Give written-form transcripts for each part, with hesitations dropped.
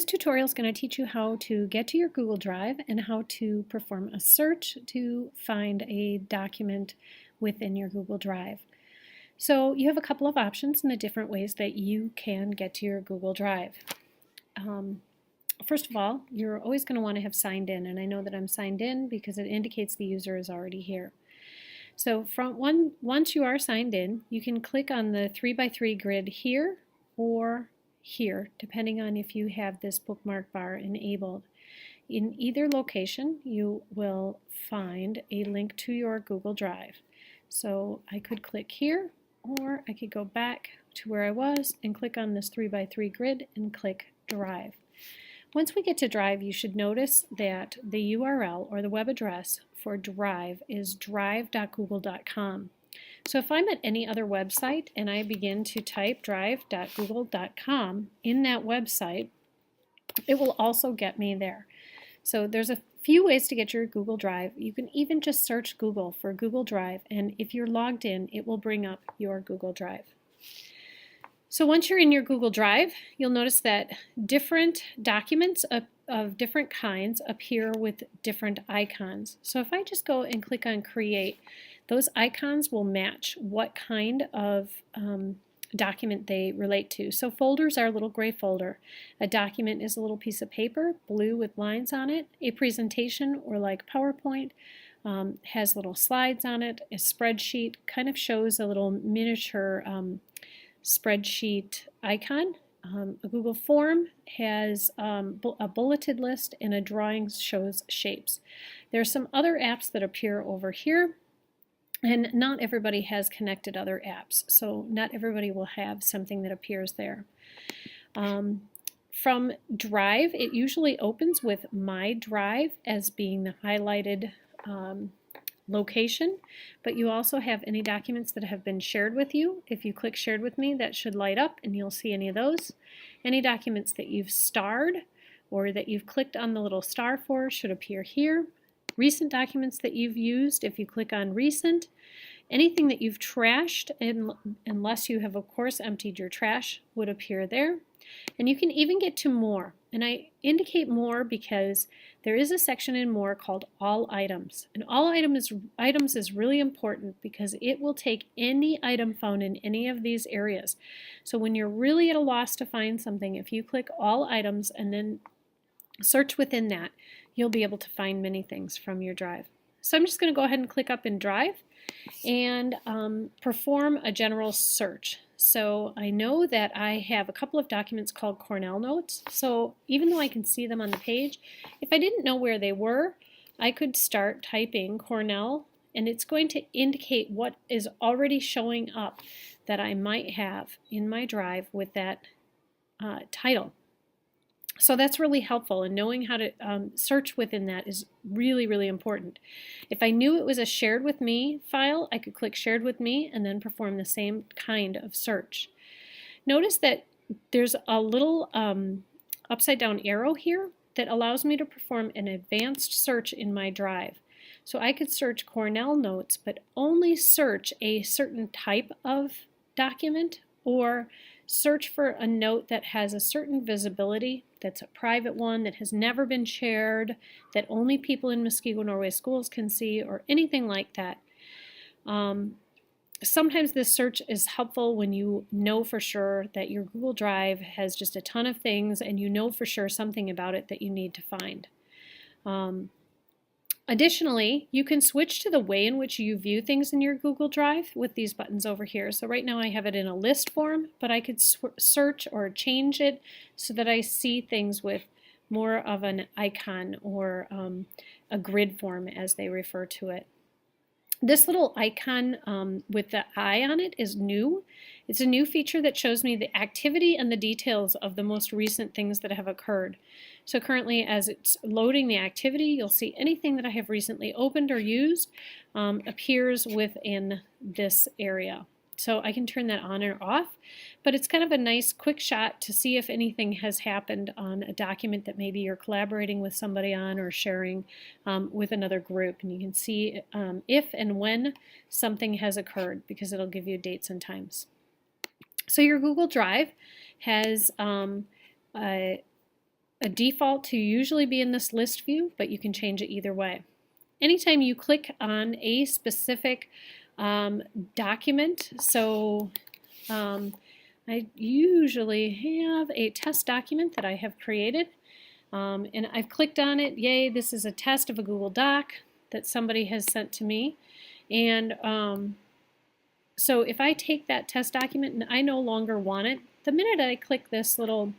This tutorial is going to teach you how to get to your Google Drive and how to perform a search to find a document within your Google Drive. So you have a couple of options in the different ways that you can get to your Google Drive. First of all, you're always going to want to have signed in, and I know that I'm signed in because it indicates the user is already here. So once you are signed in, you can click on the 3x3 grid here or here, depending on if you have this bookmark bar enabled. In either location, you will find a link to your Google Drive. So I could click here, or I could go back to where I was and click on this 3x3 grid and click Drive. Once we get to Drive, you should notice that the URL or the web address for Drive is drive.google.com. So if I'm at any other website and I begin to type drive.google.com in that website, it will also get me there. So there's a few ways to get your Google Drive. You can even just search Google for Google Drive, and if you're logged in, it will bring up your Google Drive. So once you're in your Google Drive, you'll notice that different documents of different kinds appear with different icons. So if I just go and click on Create, those icons will match what kind of document they relate to. So folders are a little gray folder. A document is a little piece of paper, blue with lines on it. A presentation, or like PowerPoint, has little slides on it. A spreadsheet kind of shows a little miniature spreadsheet icon. A Google form has a bulleted list, and a drawing shows shapes. There are some other apps that appear over here, and not everybody has connected other apps, so not everybody will have something that appears there. From Drive, it usually opens with My Drive as being the highlighted location, but you also have any documents that have been shared with you. If you click Shared with Me, that should light up and you'll see any of those. Any documents that you've starred or that you've clicked on the little star for should appear here. Recent documents that you've used, if you click on Recent. Anything that you've trashed, unless you have of course emptied your trash, would appear there. And you can even get to More. And I indicate More because there is a section in More called All Items. And All Items is really important because it will take any item found in any of these areas. So when you're really at a loss to find something, if you click All Items and then search within that, you'll be able to find many things from your Drive. So I'm just going to go ahead and click up in Drive and perform a general search. So I know that I have a couple of documents called Cornell Notes. So even though I can see them on the page, if I didn't know where they were, I could start typing Cornell, and it's going to indicate what is already showing up that I might have in my Drive with that title. So that's really helpful, and knowing how to search within that is really, really important. If I knew it was a Shared with Me file, I could click Shared with Me and then perform the same kind of search. Notice that there's a little upside down arrow here that allows me to perform an advanced search in my Drive. So I could search Cornell Notes, but only search a certain type of document, or search for a note that has a certain visibility, that's a private one, that has never been shared, that only people in Muskego Norway Schools can see, or anything like that. Sometimes this search is helpful when you know for sure that your Google Drive has just a ton of things and you know for sure something about it that you need to find. Additionally, you can switch to the way in which you view things in your Google Drive with these buttons over here. So right now I have it in a list form, but I could search or change it so that I see things with more of an icon, or a grid form as they refer to it. This little icon with the eye on it is new. It's a new feature that shows me the activity and the details of the most recent things that have occurred. So currently, as it's loading the activity, you'll see anything that I have recently opened or used appears within this area. So I can turn that on or off, but it's kind of a nice quick shot to see if anything has happened on a document that maybe you're collaborating with somebody on or sharing with another group. And you can see if and when something has occurred, because it'll give you dates and times. So your Google Drive has a a default to usually be in this list view, but you can change it either way. Anytime you click on a specific document, so I usually have a test document that I have created, and I've clicked on it. Yay, this is a test of a Google Doc that somebody has sent to me. And so if I take that test document and I no longer want it, the minute I click this little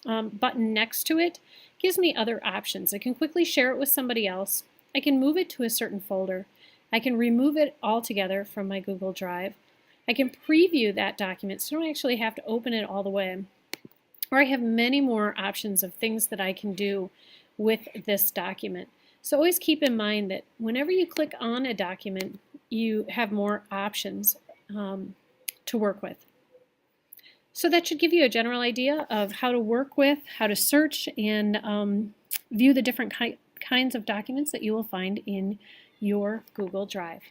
button next to it, gives me other options. I can quickly share it with somebody else. I can move it to a certain folder. I can remove it altogether from my Google Drive. I can preview that document so I don't actually have to open it all the way. Or I have many more options of things that I can do with this document. So always keep in mind that whenever you click on a document, you have more options to work with. So that should give you a general idea of how to work with, how to search, and view the different kinds of documents that you will find in your Google Drive.